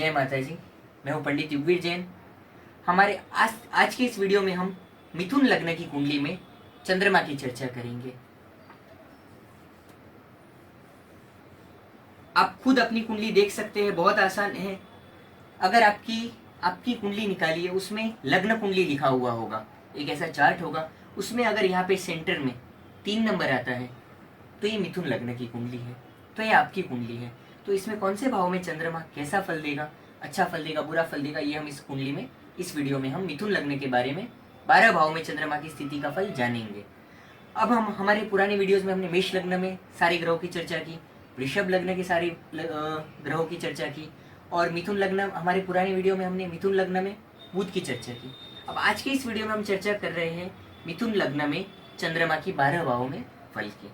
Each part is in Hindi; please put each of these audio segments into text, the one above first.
जय माता जी। मैं हूँ पंडित युगवीर जैन। हमारे आज के इस वीडियो में हम मिथुन लग्न की कुंडली में चंद्रमा की चर्चा करेंगे। आप खुद अपनी कुंडली देख सकते हैं, बहुत आसान है। अगर आपकी कुंडली निकालिए, उसमें लग्न कुंडली लिखा हुआ होगा, एक ऐसा चार्ट होगा, उसमें अगर यहाँ पे सेंटर में 3 नंबर आता है तो ये मिथुन लग्न की कुंडली है, तो ये आपकी कुंडली है। तो इसमें कौन से भाव में चंद्रमा कैसा फल देगा, अच्छा फल देगा, बुरा फल देगा, ये हम इस कुंडली में, इस वीडियो में हम मिथुन लग्न के बारे में 12 भाव में चंद्रमा की स्थिति का फल जानेंगे। अब हम हमारे पुराने वीडियोस में हमने मेष लग्न में सारे ग्रहों की चर्चा की, वृषभ लग्न के सारे ग्रहों की चर्चा की, और मिथुन लग्न हमारे पुराने वीडियो में हमने मिथुन लग्न में बुध की चर्चा की। अब आज के इस वीडियो में हम चर्चा कर रहे हैं मिथुन लग्न में चंद्रमा की 12 भावों में फल की।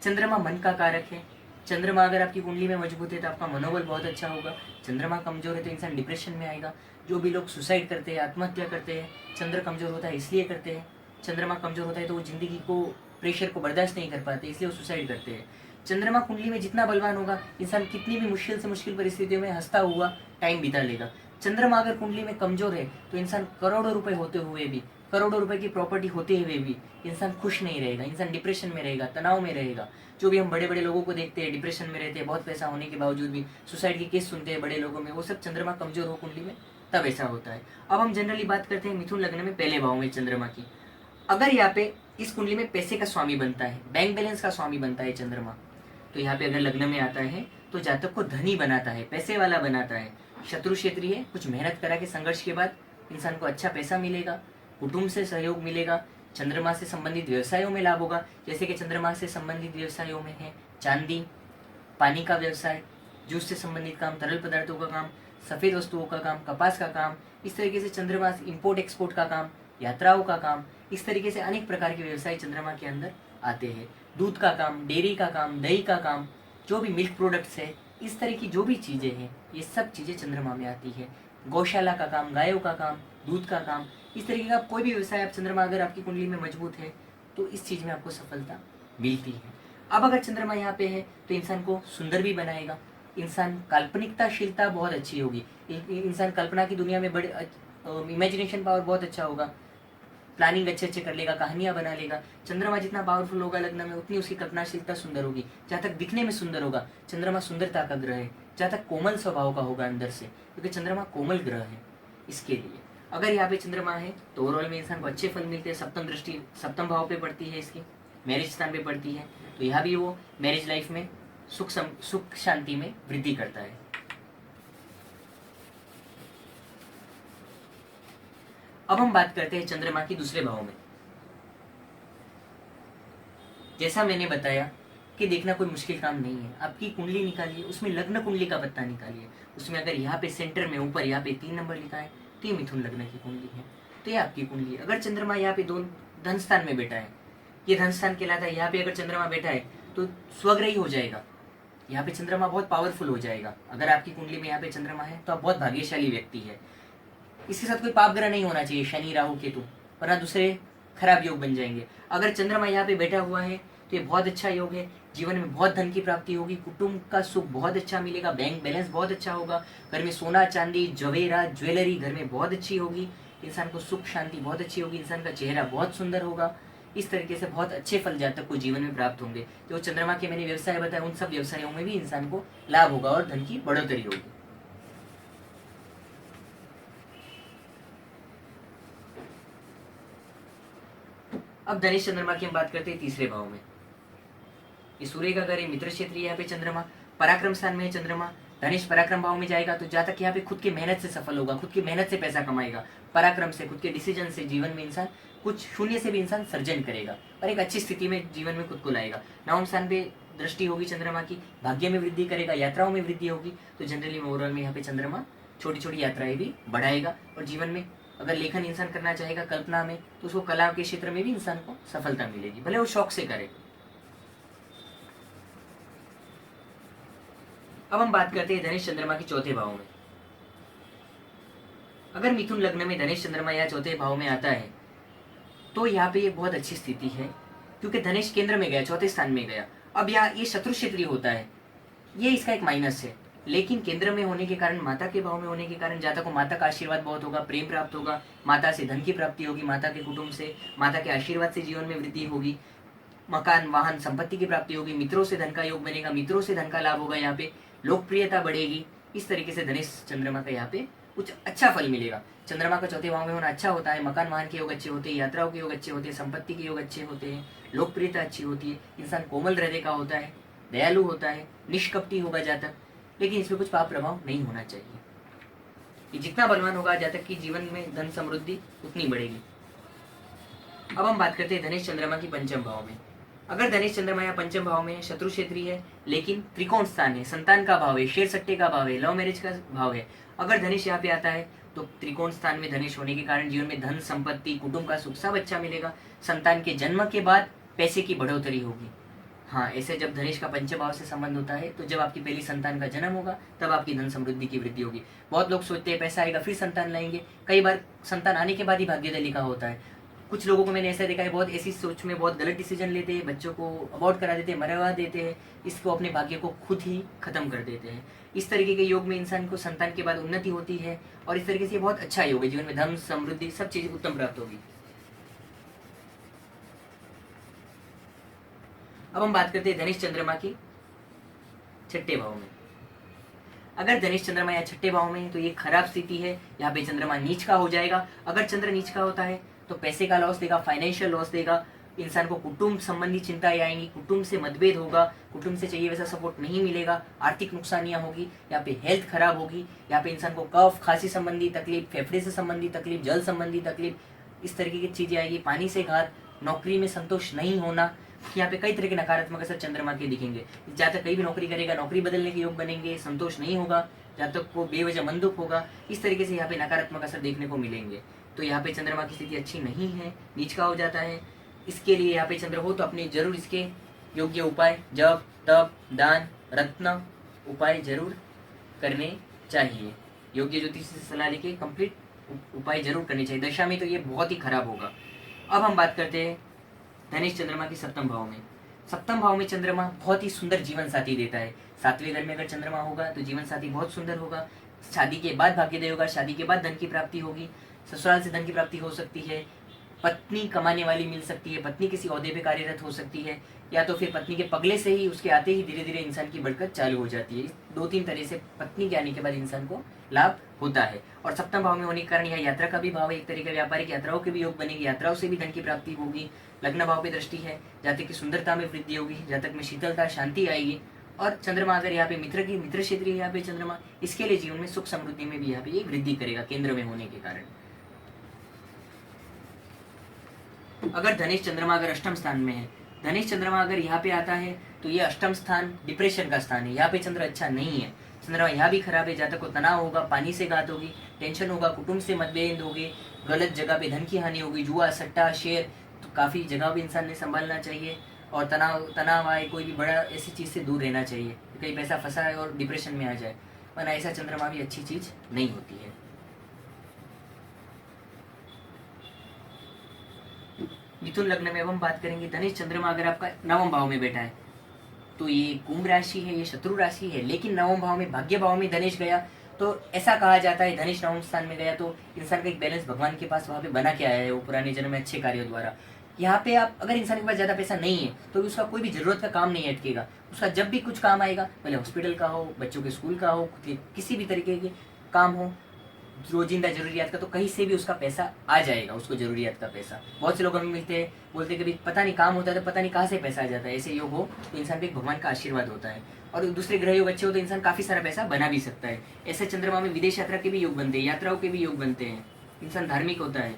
चंद्रमा मन का कारक है। चंद्रमा अगर आपकी कुंडली में मजबूत है तो आपका मनोबल बहुत अच्छा होगा। चंद्रमा कमजोर है तो इंसान डिप्रेशन में आएगा। जो भी लोग सुसाइड करते हैं, आत्महत्या करते हैं, चंद्र कमजोर होता है इसलिए करते हैं। चंद्रमा कमजोर होता है तो वो जिंदगी को, प्रेशर को बर्दाश्त नहीं कर पाते, इसलिए वो सुसाइड करते हैं। चंद्रमा कुंडली में जितना बलवान होगा, इंसान कितनी भी मुश्किल से मुश्किल परिस्थितियों में हंसता हुआ टाइम बिता लेगा। चंद्रमा अगर कुंडली में कमजोर है तो इंसान करोड़ों रुपए होते हुए भी, करोड़ों रुपए की प्रॉपर्टी होते हुए भी इंसान खुश नहीं रहेगा, इंसान डिप्रेशन में रहेगा, तनाव में रहेगा। जो भी हम बड़े बड़े लोगों को देखते हैं, डिप्रेशन में रहते हैं, बहुत पैसा होने के बावजूद भी सुसाइड के केस सुनते हैं बड़े लोगों में, वो सब चंद्रमा कमजोर हो कुंडली में, तब ऐसा होता है। अब हम जनरली बात करते हैं मिथुन लग्न में पहले भाव में चंद्रमा की। अगर यहाँ पे इस कुंडली में पैसे का स्वामी बनता है, बैंक बैलेंस का स्वामी बनता है चंद्रमा, तो यहाँ पे अगर लग्न में आता है तो जातक को धनी बनाता है, पैसे वाला बनाता है। शत्रु क्षेत्रीय है, कुछ मेहनत करा के संघर्ष के बाद इंसान को अच्छा पैसा मिलेगा, कुटुंब से सहयोग मिलेगा, चंद्रमा से संबंधित व्यवसायों में लाभ होगा। जैसे कि चंद्रमा से संबंधित व्यवसायों में है चांदी, पानी का व्यवसाय, जूस से संबंधित काम, तरल पदार्थों का काम, सफेद वस्तुओं का काम, कपास का काम, इस तरीके से चंद्रमा इंपोर्ट एक्सपोर्ट का काम, यात्राओं का काम, इस तरीके से अनेक प्रकार के व्यवसाय चंद्रमा के अंदर आते हैं। दूध का काम, डेयरी का काम, दही का काम, जो भी मिल्क प्रोडक्ट्स है, इस तरह की जो भी चीजें हैं, ये सब चीजें चंद्रमा में आती है। गौशाला का काम, गायों का काम, दूध का काम, इस तरीके का कोई भी व्यवसाय आप चंद्रमा अगर आपकी कुंडली में मजबूत है तो इस चीज में आपको सफलता मिलती है। अब अगर चंद्रमा यहाँ पे है तो इंसान को सुंदर भी बनाएगा, इंसान काल्पनिकताशीलता बहुत अच्छी होगी, इंसान कल्पना की दुनिया में बड़े इमेजिनेशन पावर बहुत अच्छा होगा, प्लानिंग अच्छे अच्छे कर लेगा, कहानियां बना लेगा। चंद्रमा जितना पावरफुल होगा लग्न में, उतनी उसकी कल्पनाशीलता सुंदर होगी। जहाँ तक दिखने में सुंदर होगा, चंद्रमा सुंदरता का ग्रह है, जहाँ तक कोमल स्वभाव का होगा अंदर से, क्योंकि चंद्रमा कोमल ग्रह है। इसके लिए अगर यहाँ पे चंद्रमा है तो ओवरऑल में इंसान को अच्छे फल मिलते हैं। सप्तम दृष्टि सप्तम भाव पे पड़ती है, इसकी मैरिज स्थान पे पड़ती है, तो यहाँ भी वो मैरिज लाइफ में सुख शांति में वृद्धि करता है। अब हम बात करते हैं चंद्रमा की दूसरे भाव में। जैसा मैंने बताया कि देखना कोई मुश्किल काम नहीं है। आपकी कुंडली निकालिए, उसमें लग्न कुंडली का पत्ता निकालिए, उसमें अगर यहाँ पे सेंटर में ऊपर यहाँ पे 3 नंबर लिखा है तो ये मिथुन लग्न की कुंडली है, तो ये आपकी कुंडली है। अगर चंद्रमा यहाँ पे धन स्थान में बैठा है, ये धन स्थान कहलाता है। यहाँ पे अगर चंद्रमा बैठा है तो स्वग्रही हो जाएगा, यहाँ पे चंद्रमा बहुत पावरफुल हो जाएगा। अगर आपकी कुंडली में यहाँ पे चंद्रमा है तो आप बहुत भाग्यशाली व्यक्ति है। इसके साथ कोई पाप ग्रह नहीं होना चाहिए, शनि राहु केतु, वरना दूसरे खराब योग बन जाएंगे। अगर चंद्रमा यहाँ पे बैठा हुआ है तो ये बहुत अच्छा योग है। जीवन में बहुत धन की प्राप्ति होगी, कुटुंब का सुख बहुत अच्छा मिलेगा, बैंक बैलेंस बहुत अच्छा होगा, घर में सोना चांदी जवेरात ज्वेलरी घर में बहुत अच्छी होगी, इंसान को सुख शांति बहुत अच्छी होगी, इंसान का चेहरा बहुत सुंदर होगा। इस तरीके से बहुत अच्छे फल जातक को जीवन में प्राप्त होंगे। जो चंद्रमा के मैंने व्यवसाय बताया, उन सब व्यवसायों में भी इंसान को लाभ होगा और धन की बढ़ोतरी होगी। अब धनेश चंद्रमा की हम बात करते हैं तीसरे भाव में। ये सूर्य का घर है, मित्र क्षेत्र, यहाँ पे चंद्रमा पराक्रम स्थान में है। चंद्रमा धनेश पराक्रम भाव में जाएगा तो जातक यहाँ पे खुद की मेहनत से सफल होगा, खुद की मेहनत से पैसा कमाएगा, पराक्रम से, खुद के डिसीजन से जीवन में इंसान कुछ शून्य से भी इंसान सर्जन करेगा और एक अच्छी स्थिति में जीवन में खुद को लाएगा। नवम स्थान पे दृष्टि होगी चंद्रमा की, भाग्य में वृद्धि करेगा, यात्राओं में वृद्धि होगी। तो जनरली ओवरऑल में यहाँ पे चंद्रमा छोटी छोटी यात्राएं भी बढ़ाएगा और जीवन में अगर लेखन इंसान करना चाहेगा कल्पना में तो उसको कला के क्षेत्र में भी इंसान को सफलता मिलेगी, भले वो शौक से करे। अब हम बात करते हैं धनेश चंद्रमा के चौथे भाव में। अगर मिथुन लग्न में धनेश चंद्रमा या चौथे भाव में आता है तो यहाँ पे ये बहुत अच्छी स्थिति है, क्योंकि धनेश केंद्र में गया, चौथे स्थान में गया। अब यहाँ ये शत्रु क्षेत्रीय होता है, ये इसका एक माइनस है। लेकिन केंद्र में होने के कारण, माता के भाव में होने के कारण जातक को माता का आशीर्वाद बहुत होगा, प्रेम प्राप्त होगा, माता से धन की प्राप्ति होगी, माता के कुटुंब से, माता के आशीर्वाद से जीवन में वृद्धि होगी, मकान वाहन संपत्ति की प्राप्ति होगी, मित्रों से धन का योग बनेगा, मित्रों से धन का लाभ होगा, यहाँ पे लोकप्रियता बढ़ेगी। इस तरीके से धनेश चंद्रमा का यहाँ पे कुछ अच्छा फल मिलेगा। चंद्रमा का चौथे भाव में होना अच्छा होता है, मकान वाहन के योग अच्छे होते हैं, यात्राओं के योग अच्छे होते हैं, संपत्ति के योग अच्छे होते हैं, लोकप्रियता अच्छी होती है, इंसान कोमल हृदय का होता है, दयालु होता है, निष्कपटी होगा जातक, लेकिन इसमें कुछ पाप प्रभाव नहीं होना चाहिए। ये जितना बलवान होगा जातक की जीवन में धन समृद्धि उतनी बढ़ेगी। अब हम बात करते हैं धनेश चंद्रमा की पंचम भाव में। अगर धनेश चंद्रमा या पंचम भाव में शत्रु क्षेत्री है, लेकिन त्रिकोण स्थान है, संतान का भाव है, शेर सट्टे का भाव है, लव मैरिज का भाव है, अगर धनेश यहाँ पे आता है तो त्रिकोण स्थान में धनेश होने के कारण जीवन में धन संपत्ति कुटुंब का सुख सब अच्छा मिलेगा। संतान के जन्म के बाद पैसे की बढ़ोतरी होगी। हाँ, ऐसे जब धनेश का पंचम भाव से संबंध होता है तो जब आपकी पहली संतान का जन्म होगा तब आपकी धन समृद्धि की वृद्धि होगी। बहुत लोग सोचते हैं पैसा आएगा फिर संतान लाएंगे, कई बार संतान आने के बाद ही भाग्योदय लिखा होता है। कुछ लोगों को मैंने ऐसा देखा है, बहुत ऐसी सोच में बहुत गलत डिसीजन लेते हैं, बच्चों को अबॉर्ट करा देते हैं, मरवा देते हैं, इसको अपने भाग्य को खुद ही खत्म कर देते हैं। इस तरीके के योग में इंसान को संतान के बाद उन्नति होती है और इस तरीके से बहुत अच्छा योग है, जीवन में धन समृद्धि सब चीजें उत्तम प्राप्त होगी। अब हम बात करते हैं धनेश चंद्रमा की छठे भाव में। अगर धनेश चंद्रमा या छठे भाव में है तो ये खराब स्थिति है, यहाँ पे चंद्रमा नीच का हो जाएगा। अगर चंद्र नीच का होता है तो पैसे का लॉस देगा, फाइनेंशियल लॉस देगा, इंसान को कुटुंब संबंधी चिंताएं आएंगी, कुटुंब से मतभेद होगा, कुटुंब से चाहिए वैसा सपोर्ट नहीं मिलेगा, आर्थिक नुकसानियां होगी, यहाँ पे हेल्थ खराब होगी, यहाँ पे इंसान को कफ खांसी संबंधी तकलीफ, फेफड़े से संबंधी तकलीफ, जल संबंधी तकलीफ, इस तरीके की चीजें आएगी, पानी से घात, नौकरी में संतोष नहीं होना। यहाँ पे कई तरह के नकारात्मक असर चंद्रमा के दिखेंगे। जहाँ तक कहीं भी नौकरी करेगा नौकरी बदलने के योग बनेंगे, संतोष नहीं होगा, जहाँ तक को बेवजह मन दुख होगा, इस तरीके से यहाँ पे नकारात्मक असर देखने को मिलेंगे। तो यहाँ पे चंद्रमा की स्थिति अच्छी नहीं है, नीच का हो जाता है। इसके लिए यहाँ पे चंद्र हो तो अपने जरूर इसके योग्य उपाय, जप तप दान रत्न उपाय जरूर करने चाहिए। योग्य ज्योतिष से सलाह लेके कंप्लीट उपाय जरूर करने चाहिए। दशा में तो ये बहुत ही खराब होगा। अब हम बात करते हैं धनेश चंद्रमा की सप्तम भाव में। सप्तम भाव में चंद्रमा बहुत ही सुंदर जीवन साथी देता है। सातवें घर में अगर चंद्रमा होगा तो जीवन साथी बहुत सुंदर होगा, शादी के बाद भाग्योदय होगा, शादी के बाद धन की प्राप्ति होगी, ससुराल से धन की प्राप्ति हो सकती है, पत्नी कमाने वाली मिल सकती है, पत्नी किसी ओहदे पे कार्यरत हो सकती है, या तो फिर पत्नी के पगले से ही उसके आते ही धीरे धीरे इंसान की बढ़कर चालू हो जाती है। दो तीन तरह से पत्नी के आने के बाद इंसान को लाभ होता है। और सप्तम भाव में होने के कारण यह यात्रा का भी भाव है, एक तरीके व्यापारिक यात्राओं के भी योग बनेगी, यात्राओं से भी धन की प्राप्ति होगी। लग्न भाव पे दृष्टि है, जातक की सुंदरता में वृद्धि होगी, जातक में शीतलता शांति आएगी। और चंद्रमा अगर यहाँ पे मित्र क्षेत्र यहाँ पे चंद्रमा, इसके लिए जीवन में सुख समृद्धि में भी यहाँ पे ये वृद्धि करेगा केंद्र में होने के कारण। अगर धनेश चंद्रमा अगर अष्टम स्थान में है, धनेश चंद्रमा अगर यहाँ पे आता है तो ये अष्टम स्थान डिप्रेशन का स्थान है, यहाँ पे चंद्र अच्छा नहीं है। चंद्रमा यहाँ भी खराब है, जातक को तनाव होगा, पानी से घात होगी, टेंशन होगा, कुटुंब से मतभेद होगी, गलत जगह पे धन की हानि होगी, जुआ सट्टा शेयर, तो काफी जगह भी इंसान ने संभालना चाहिए। और तनाव आए, कोई भी बड़ा ऐसी चीज से दूर रहना चाहिए, कहीं पैसा फंसा है और डिप्रेशन में आ जाए, वरना ऐसा चंद्रमा भी अच्छी चीज नहीं होती है। मिथुन लग्न में अब हम बात करेंगे धनेश चंद्रमा अगर आपका नवम भाव में बैठा है तो ये कुंभ राशि है, ये शत्रु राशि है, लेकिन नवम भाव में भाग्य भाव में धनेश गया तो ऐसा कहा जाता है धनेश नवम स्थान में गया तो इंसान का एक बैलेंस भगवान के पास वहां पे बना के आया है, वो पुराने जन्म में अच्छे कार्यों द्वारा। यहाँ पे आप अगर इंसान के पास ज्यादा पैसा नहीं है तो उसका कोई भी जरूरत का काम नहीं अटकेगा, उसका जब भी कुछ काम आएगा, भले हॉस्पिटल का हो, बच्चों के स्कूल का हो, किसी भी तरीके के काम हो, रोजिंदा जरूरियात का, तो कहीं से भी उसका पैसा आ जाएगा, उसको जरूरियात का पैसा। बहुत से लोग हमें मिलते हैं, बोलते हैं कि भाई पता नहीं काम होता है तो पता नहीं कहाँ से पैसा आ जाता है। ऐसे योग हो तो इंसान पे भगवान का आशीर्वाद होता है, और दूसरे ग्रह योग अच्छे हो तो इंसान काफी सारा पैसा बना भी सकता है। ऐसे चंद्रमा में विदेश यात्रा के भी योग बनते हैं, यात्राओं के भी योग बनते हैं, इंसान धार्मिक होता है,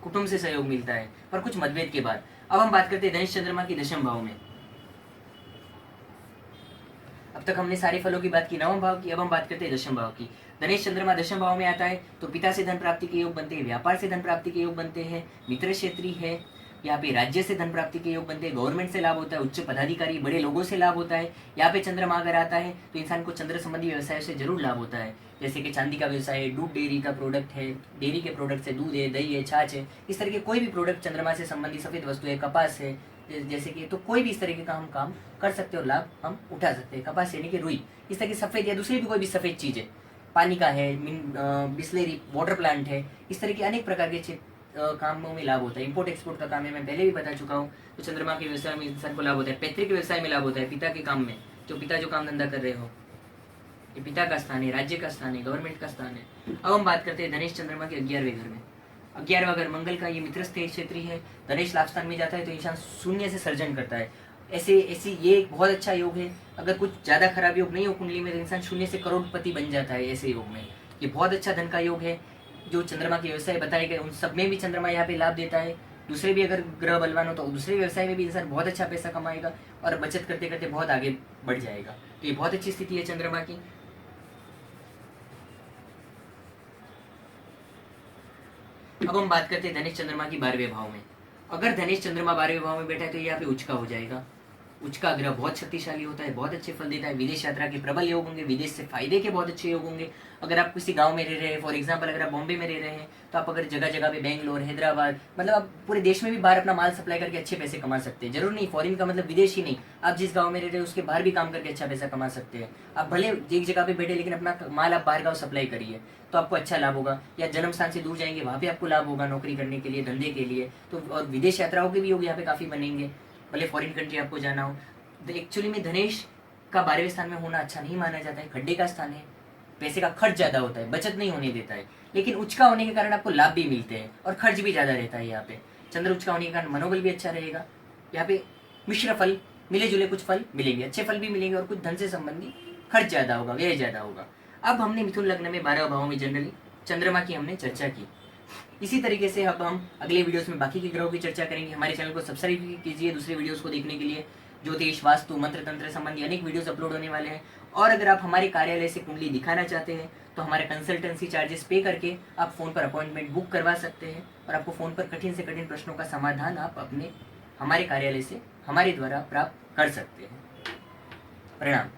कुटुंब से सहयोग मिलता है, पर कुछ मतभेद के बाद। अब हम बात करते हैं धनेश चंद्रमा की दशम भाव में। अब तक हमने सारे फलों की बात की, नवम भाव की, अब हम बात करते हैं दशम भाव की। धनेश चंद्रमा दशम भाव में आता है तो पिता से धन प्राप्ति के योग बनते हैं, व्यापार से धन प्राप्ति के योग बनते हैं, मित्र क्षेत्री है, यहाँ पे राज्य से धन प्राप्ति के योग बनते हैं, गवर्नमेंट से लाभ होता है, उच्च पदाधिकारी बड़े लोगों से लाभ होता है। यहाँ पे चंद्रमा अगर आता है तो इंसान को चंद्र संबंधी व्यवसाय से जरूर लाभ होता है, जैसे कि चांदी का व्यवसाय है, दूध डेयरी का प्रोडक्ट है, डेयरी के प्रोडक्ट से दूध है, दही है, छाछ है, इस तरह के कोई भी प्रोडक्ट चंद्रमा से संबंधी, सफेद वस्तु है, कपास है, जैसे कि, तो कोई भी इस तरीके का हम काम कर सकते हैं और लाभ हम उठा सकते हैं। कपास यानी कि रुई, इस तरह की सफ़ेद या दूसरी भी कोई भी सफ़ेद चीज़ है, पानी का है, बिस्लेरी वाटर प्लांट है, इस तरह के अनेक प्रकार के कामों में लाभ होता है। इंपोर्ट एक्सपोर्ट का काम है, मैं पहले भी बता चुका हूँ। तो चंद्रमा के व्यवसाय में इंसान को लाभ होता है, पैतृक व्यवसाय में लाभ होता है, पिता के काम में, जो पिता जो काम धंधा कर रहे हो, ये पिता का स्थान है, राज्य का स्थान है, गवर्नमेंट का स्थान है। अब हम बात करते हैं धनेश चंद्रमा के 11वें घर में। 11वां घर मंगल का, ये मित्रस्थ क्षेत्रीय है। धनेश लाभ स्थान में जाता है तो इंसान शून्य से सर्जन करता है। ऐसी ये एक बहुत अच्छा योग है। अगर कुछ ज्यादा खराब योग नहीं हो कुंडली में तो इंसान शून्य से करोड़पति बन जाता है। ऐसे योग में ये बहुत अच्छा धन का योग है। जो चंद्रमा के व्यवसाय बताए गए उन सब में भी चंद्रमा यहाँ पे लाभ देता है। दूसरे भी अगर ग्रह बलवान हो तो दूसरे व्यवसाय में भी इंसान बहुत अच्छा पैसा कमाएगा और बचत करते करते बहुत आगे बढ़ जाएगा। तो ये बहुत अच्छी स्थिति है चंद्रमा की। अब हम बात करते हैं धनेश चंद्रमा की 12वें भाव में। अगर धनेश चंद्रमा 12वें भाव में बैठा है तो यहाँ पे उच्च का हो जाएगा। उच्च का ग्रह बहुत शक्तिशाली होता है, बहुत अच्छे फल देता है। विदेश यात्रा के प्रबल योग होंगे, विदेश से फायदे के बहुत अच्छे योग होंगे। अगर आप किसी गांव में रह रहे हैं, फॉर एग्जांपल अगर आप बॉम्बे में रह रहे हैं तो आप अगर जगह जगह पे बेंगलोर, हैदराबाद, मतलब आप पूरे देश में भी बाहर अपना माल सप्लाई करके अच्छे पैसे कमा सकते हैं। जरूर नहीं फॉरेन का मतलब विदेश ही नहीं, आप जिस गाँव में रह रहे हैं उसके बाहर भी काम करके अच्छा पैसा कमा सकते हैं। आप भले एक जगह पे बैठे लेकिन अपना माल आप बाहर गाँव सप्लाई करिए तो आपको अच्छा लाभ होगा। या जन्म स्थान से दूर जाएंगे वहाँ पे आपको लाभ होगा नौकरी करने के लिए, धंधे के लिए। तो और विदेश यात्राओं के भी योग यहाँ पे काफी बनेंगे, भले फॉरेन कंट्री आपको जाना हो। तो एक्चुअली में धनेश का 12वें स्थान में होना अच्छा नहीं माना जाता है, खड्डे का स्थान है, पैसे का खर्च ज्यादा होता है, बचत नहीं होने देता है। लेकिन उच्च का होने के कारण आपको लाभ भी मिलते हैं और खर्च भी ज्यादा रहता है। यहाँ पे चंद्र उच्च का होने के कारण मनोबल भी अच्छा रहेगा। यहाँ पे मिश्र फल, मिले जुले कुछ फल मिलेंगे, अच्छे फल भी मिलेंगे और कुछ धन से संबंधी खर्च ज्यादा होगा, व्यय ज्यादा होगा। अब हमने मिथुन लग्न में 12 भावों में जनरली चंद्रमा की हमने चर्चा की। इसी तरीके से अब हम अगले वीडियोस में बाकी के ग्रहों की चर्चा करेंगे। हमारे चैनल को सब्सक्राइब कीजिए दूसरे वीडियोस को देखने के लिए। ज्योतिष, वास्तु, मंत्र तंत्र संबंधी अनेक वीडियोस अपलोड होने वाले हैं। और अगर आप हमारे कार्यालय से कुंडली दिखाना चाहते हैं तो हमारे कंसल्टेंसी चार्जेस पे करके आप फोन पर अपॉइंटमेंट बुक करवा सकते हैं और आपको फोन पर कठिन से कठिन प्रश्नों का समाधान आप अपने हमारे कार्यालय से हमारे द्वारा प्राप्त कर सकते हैं। प्रणाम।